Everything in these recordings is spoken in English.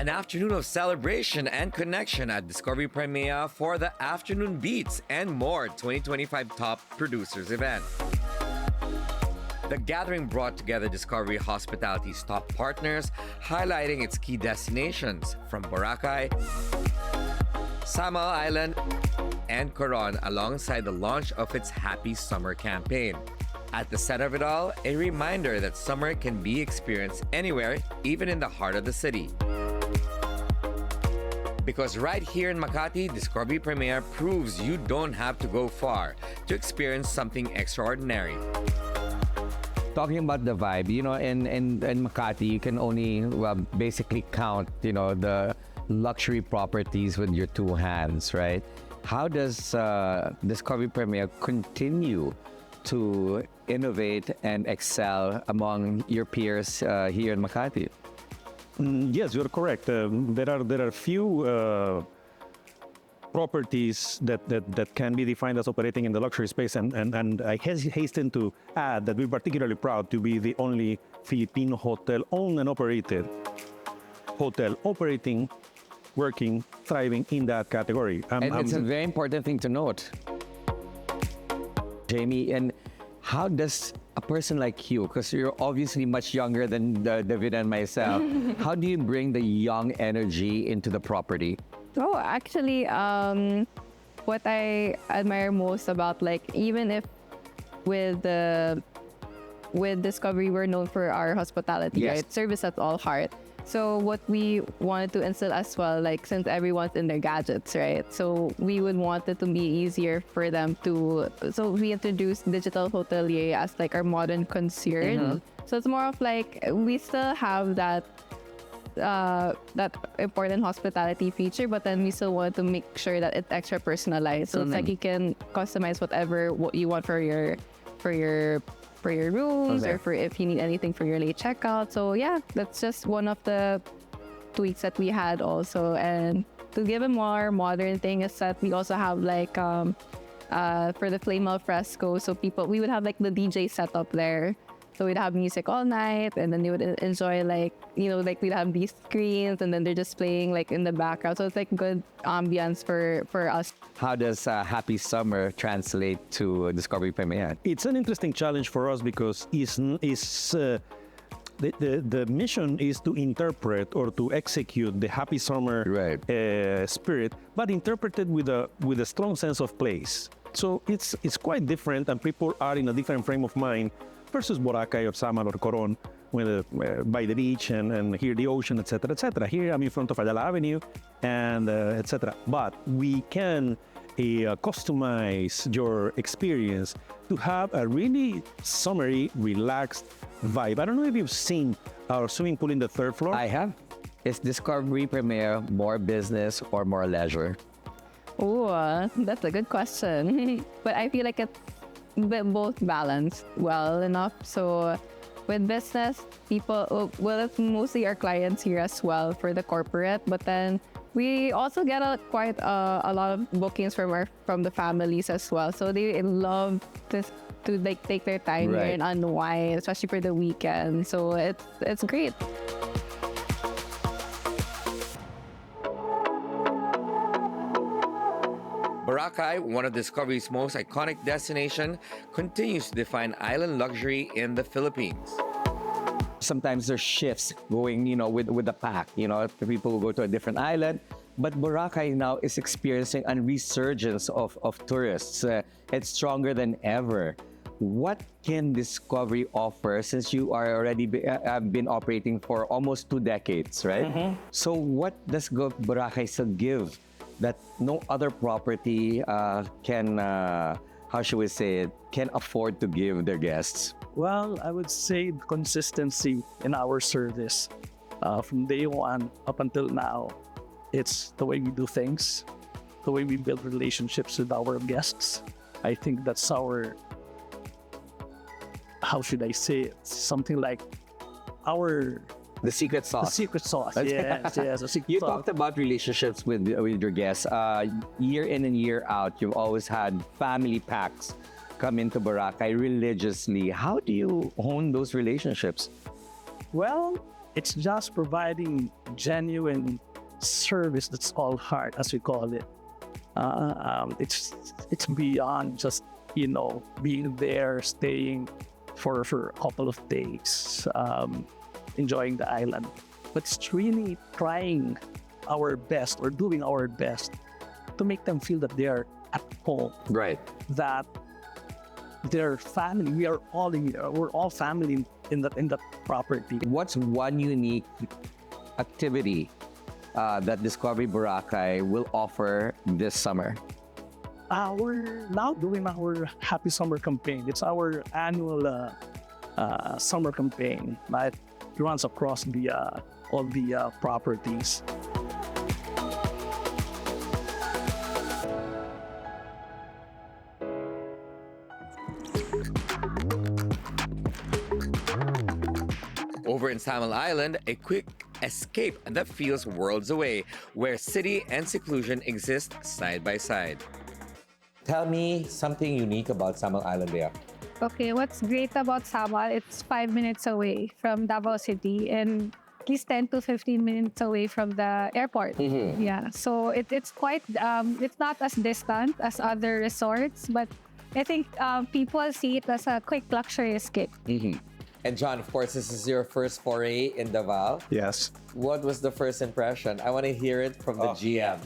An afternoon of celebration and connection at Discovery Primea for the Afternoon Beats and More 2025 Top Producers event. The gathering brought together Discovery Hospitality's top partners, highlighting its key destinations from Boracay, Samal Island, and Coron alongside the launch of its Happy Summer campaign. At the center of it all, a reminder that summer can be experienced anywhere, even in the heart of the city. Because right here in Makati, Discovery Primea proves you don't have to go far to experience something extraordinary. Talking about the vibe, in Makati, you can only basically count, the luxury properties with your two hands, right? How does Discovery Primea continue to innovate and excel among your peers here in Makati? Yes, you're correct. There are few properties that can be defined as operating in the luxury space, and I hasten to add that we're particularly proud to be the only Filipino hotel owned and operated hotel operating, working, thriving in that category. And it's a very important thing to note, Jamie. And how does a person like you, because you're obviously much younger than David and myself, how do you bring the young energy into the property? Oh, actually, what I admire most about, even if with Discovery, we're known for our hospitality, Yes. right? Service at all heart. So what we wanted to instill as well, since everyone's in their gadgets, right? So we would want it to be easier for them to. So we introduced digital hotelier as our modern concierge. Mm-hmm. So it's more of we still have that important hospitality feature, but then we still want to make sure that it's extra personalized. So it's you can customize what you want for your rooms, Okay. or for if you need anything for your late checkout. So yeah, that's just one of the tweaks that we had also. And to give a more modern thing is that we also have for the flame al fresco. So we would have the DJ setup there. So we'd have music all night, and then you would enjoy we'd have these screens, and then they're just playing in the background. So it's good ambience for us. How does Happy Summer translate to Discovery Primea? It's an interesting challenge for us because the mission is to interpret or to execute the Happy Summer spirit, but interpreted with a strong sense of place. So it's quite different, and people are in a different frame of mind versus Boracay or Samal or Coron, by the beach and hear the ocean, etc., etc. Here I'm in front of Ayala Avenue, and etc. But we can customize your experience to have a really summery, relaxed vibe. I don't know if you've seen our swimming pool in the third floor. I have. Is Discovery Primea more business or more leisure? Oh, that's a good question. But I feel like it's both balanced well enough. So with business, it's mostly our clients here as well for the corporate, but then we also get quite a lot of bookings from the families as well. So they love to take their time here and unwind, especially for the weekend. So it's great. Boracay, one of Discovery's most iconic destinations, continues to define island luxury in the Philippines. Sometimes there's shifts going, with the pack. People will go to a different island. But Boracay now is experiencing a resurgence of tourists. It's stronger than ever. What can Discovery offer, since you are already have been operating for almost 2 decades, right? Mm-hmm. So what does Boracay still give that no other property can afford to give their guests? Well, I would say consistency in our service. From day one up until now, it's the way we do things, the way we build relationships with our guests. I think that's how should I say it? Something like The secret sauce. the secret sauce. Yes, the secret You sauce. talked about relationships with your guests. Year in and year out, you've always had family packs come into Boracay religiously. How do you hone those relationships? Well, It's just providing genuine service that's all heart, as we call it. It's beyond just being there, staying for a couple of days, enjoying the island. But it's really trying our best or doing our best to make them feel that they are at home. Right. That their family. We are all we're all family in that property. What's one unique activity that Discovery Boracay will offer this summer? We're now doing our Happy Summer campaign. It's our annual summer campaign that runs across all the properties. Over in Samal Island, a quick escape that feels worlds away, where city and seclusion exist side by side. Tell me something unique about Samal Island there. Okay, what's great about Samal, it's 5 minutes away from Davao City and at least 10 to 15 minutes away from the airport. Yeah, so it's quite, it's not as distant as other resorts, but I think people see it as a quick luxury escape. And John, of course, this is your first foray in Davao. Yes. What was the first impression? I want to hear it from the GM.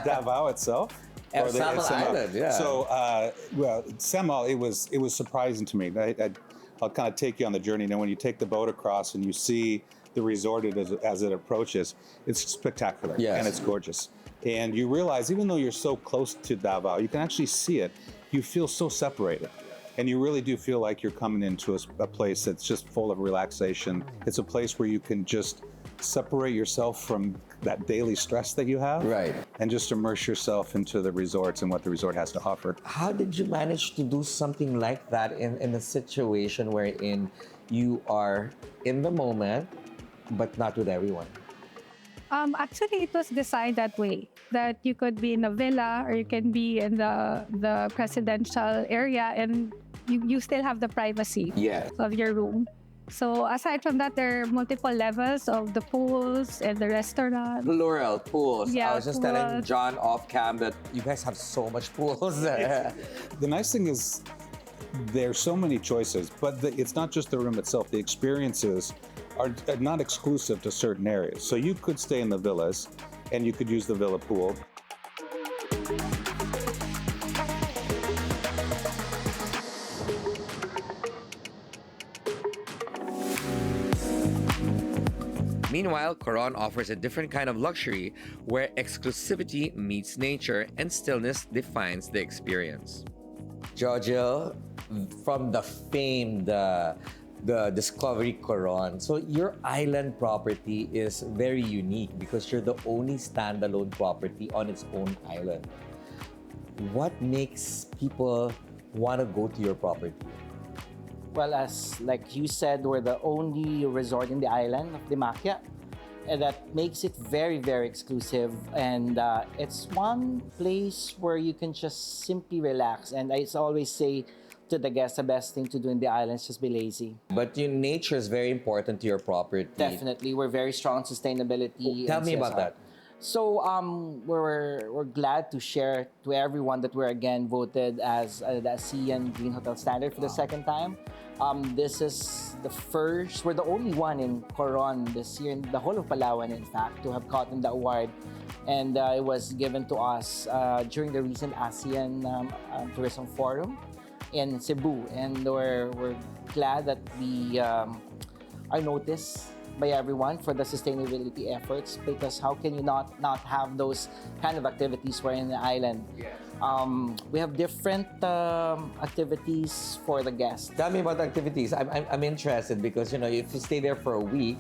Davao itself? Or Samal Island, yeah. So, well, Samal, it was surprising to me. I'll kind of take you on the journey. Now, when you take the boat across and you see the resort as it approaches, it's spectacular. Yes. And it's gorgeous. And you realize, even though you're so close to Davao, you can actually see it. You feel so separated. And you really do feel like you're coming into a place that's just full of relaxation. It's a place where you can just separate yourself from that daily stress that you have. Right. And just immerse yourself into the resorts and what the resort has to offer. How did you manage to do something like that in a situation wherein you are in the moment, but not with everyone? Actually, it was designed that way, that you could be in a villa or you can be in the presidential area and you still have the privacy of your room. So aside from that, there are multiple levels of the pools and the restaurant. Plural, pools. Yeah, I was just telling John off cam that you guys have so much pools there. The nice thing is there's so many choices, but it's not just the room itself. The experiences are not exclusive to certain areas. So you could stay in the villas and you could use the villa pool. Meanwhile, Coron offers a different kind of luxury where exclusivity meets nature and stillness defines the experience. Giorgio, from the famed the Discovery Coron. So your island property is very unique because you're the only standalone property on its own island. What makes people want to go to your property? Well, as like you said, we're the only resort in the island of Dimakia. And that makes it very, very exclusive. And it's one place where you can just simply relax. And I always say to the guests, the best thing to do in the island is just be lazy. But your nature is very important to your property. Definitely. We're very strong on sustainability. Tell me about that. So we're glad to share to everyone that we're again voted as the ASEAN Green Hotel Standard for the second time. This is the first, we're the only one in Coron this year, in the whole of Palawan in fact, to have gotten the award. And it was given to us during the recent ASEAN Tourism Forum in Cebu. And we're glad that we are noticed by everyone for the sustainability efforts, because how can you not have those kind of activities where in the island? We have different activities for the guests. Tell me about the activities. I'm interested because, you know, if you stay there for a week,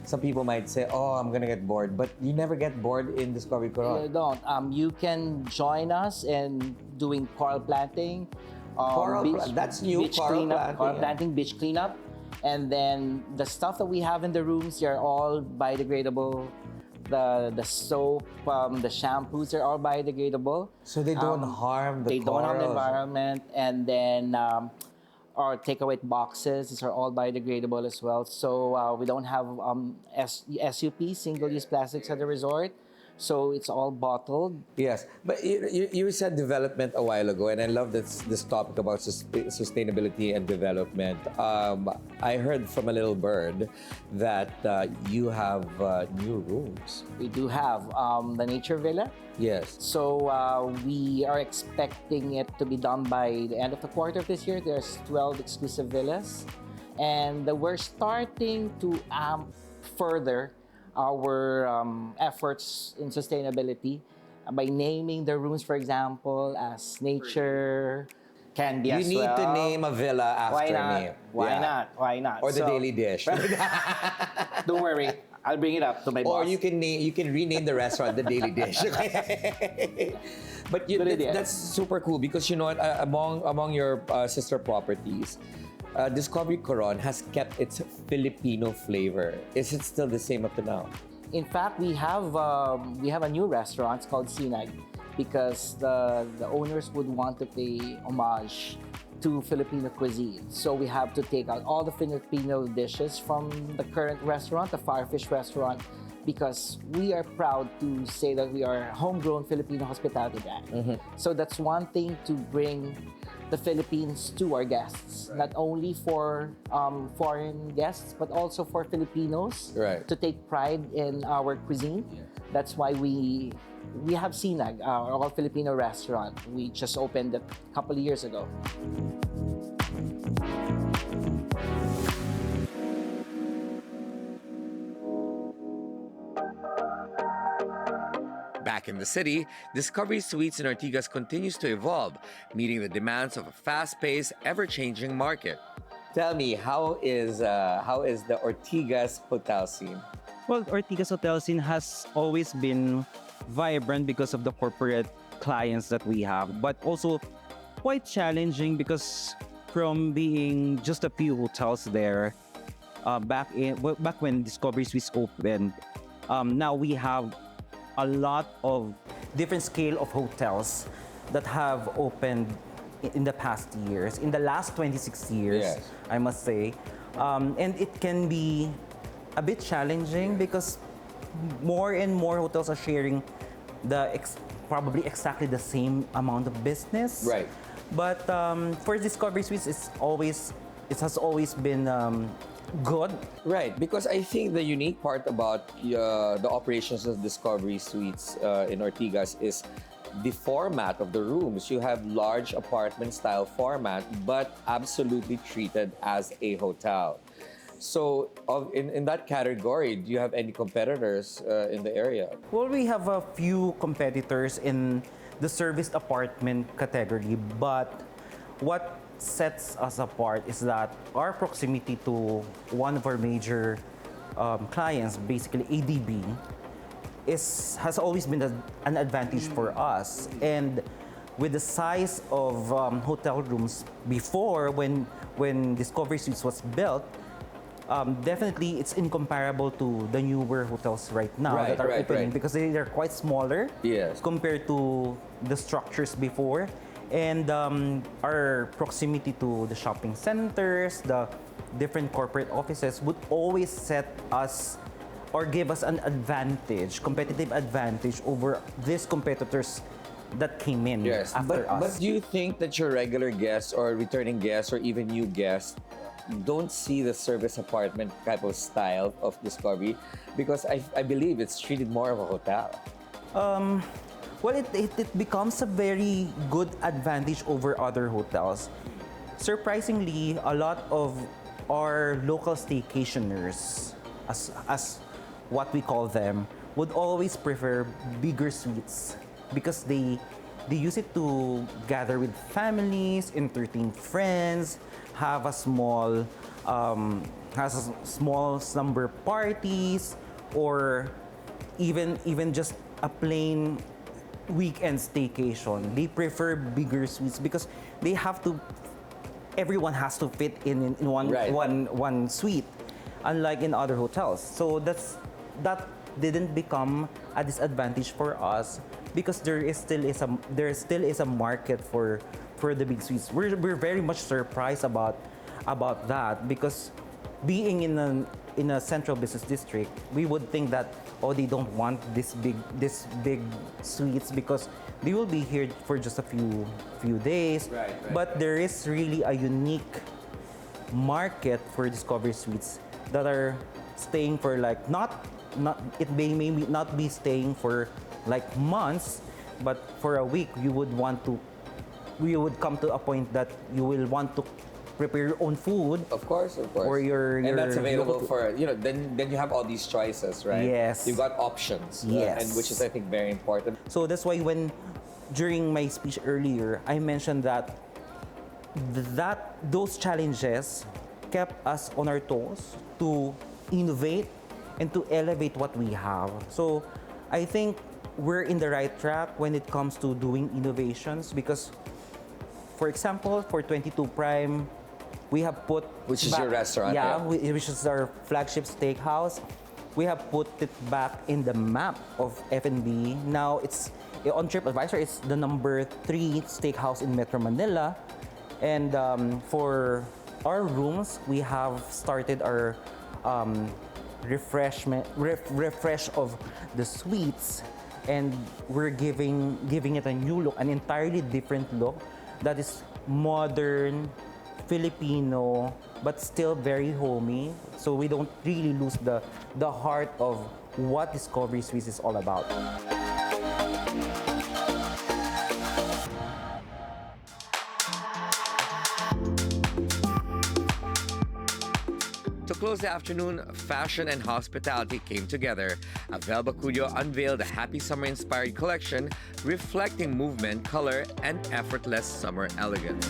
some people might say, oh, I'm gonna get bored, but you never get bored in Discovery Coron. You don't. You can join us in doing coral planting. That's new, beach coral cleanup, planting, planting, beach cleanup. And then the stuff that we have in the rooms, they're all biodegradable. The soap, the shampoos are all biodegradable. So they don't harm the They don't harm the corals. environment. And then our takeaway boxes. These are all biodegradable as well. So we don't have SUP, single-use plastics at the resort. So it's all bottled. Yes, but you said development a while ago, and I love this topic about sustainability and development. I heard from a little bird that you have new rooms. We do have the Nature Villa. Yes. So we are expecting it to be done by the end of the quarter of this year. There's 12 exclusive villas. And we're starting to amp further our efforts in sustainability by naming the rooms, for example, as Nature Candy as well. You need to name a villa after me. Why not? Why not? Or the Daily Dish. Don't worry. I'll bring it up to my boss. Or you can rename the restaurant the Daily Dish. But that's super cool because you know what, among your sister properties, Discovery Coron has kept its Filipino flavor. Is it still the same up to now? In fact, we have a new restaurant. It's called Sinag because the owners would want to pay homage to Filipino cuisine. So we have to take out all the Filipino dishes from the current restaurant, the Firefish restaurant, because we are proud to say that we are a homegrown Filipino hospitality brand. So that's one thing to bring the Philippines to our guests, not only for foreign guests, but also for Filipinos to take pride in our cuisine. That's why we have Sinag, our all-Filipino restaurant. We just opened it a couple of years ago. Back in the city, Discovery Suites in Ortigas continues to evolve, meeting the demands of a fast-paced, ever-changing market. Tell me, how is the Ortigas hotel scene? Well, Ortigas hotel scene has always been vibrant because of the corporate clients that we have, but also quite challenging because from being just a few hotels there, back when Discovery Suites opened, now we have a lot of different scale of hotels that have opened in the past years, in the last 26 years, I must say. And it can be a bit challenging because more and more hotels are sharing probably exactly the same amount of business. Right. But for Discovery Suites, it has always been good. Right, because I think the unique part about the operations of Discovery Suites in Ortigas is the format of the rooms. You have large apartment style format, but absolutely treated as a hotel. So in that category, do you have any competitors in the area? Well, we have a few competitors in the serviced apartment category, but what sets us apart is that our proximity to one of our major clients, basically ADB, has always been an advantage for us. And with the size of hotel rooms before, when Discovery Suites was built, definitely it's incomparable to the newer hotels right now that are opening because they are quite smaller compared to the structures before. And our proximity to the shopping centers, the different corporate offices would always set us or give us an advantage, competitive advantage over these competitors that came in after us. But do you think that your regular guests or returning guests or even new guests don't see the service apartment type of style of Discovery? Because I believe it's treated more of a hotel. Well, it becomes a very good advantage over other hotels. Surprisingly, a lot of our local staycationers, as what we call them, would always prefer bigger suites because they use it to gather with families, entertain friends, have a small slumber parties, or even just a plain weekend staycation. They prefer bigger suites because everyone has to fit in one suite, unlike in other hotels. So that didn't become a disadvantage for us because there still is a market for for the big suites. We're very much surprised about that because being in a central business district, we would think that they don't want this big suites because they will be here for just a few days. Right. But there is really a unique market for Discovery Suites that are staying for like not it may maybe not be staying for like months, but for a week you would come to a point that you will want to prepare your own food. Of course. Or and that's available for, then you have all these choices, right? Yes. You've got options. Yes. And which is, I think, very important. So that's why during my speech earlier, I mentioned that those challenges kept us on our toes to innovate and to elevate what we have. So I think we're in the right track when it comes to doing innovations because, for example, for 22 Prime, we have put... Which is your restaurant, yeah? Which is our flagship steakhouse. We have put it back in the map of F&B. Now, it's on TripAdvisor, it's the number 3 steakhouse in Metro Manila. And for our rooms, we have started our refresh of the suites, and we're giving it a new look, an entirely different look that is modern, Filipino, but still very homey. So we don't really lose the heart of what Discovery Suites is all about. To close the afternoon, fashion and hospitality came together. Abel Bacudio unveiled a happy summer-inspired collection reflecting movement, color, and effortless summer elegance.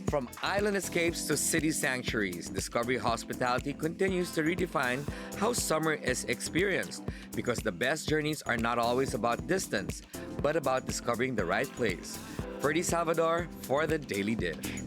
From island escapes to city sanctuaries, Discovery Hospitality continues to redefine how summer is experienced because the best journeys are not always about distance, but about discovering the right place. Ferdy Salvador for The Daily Dish.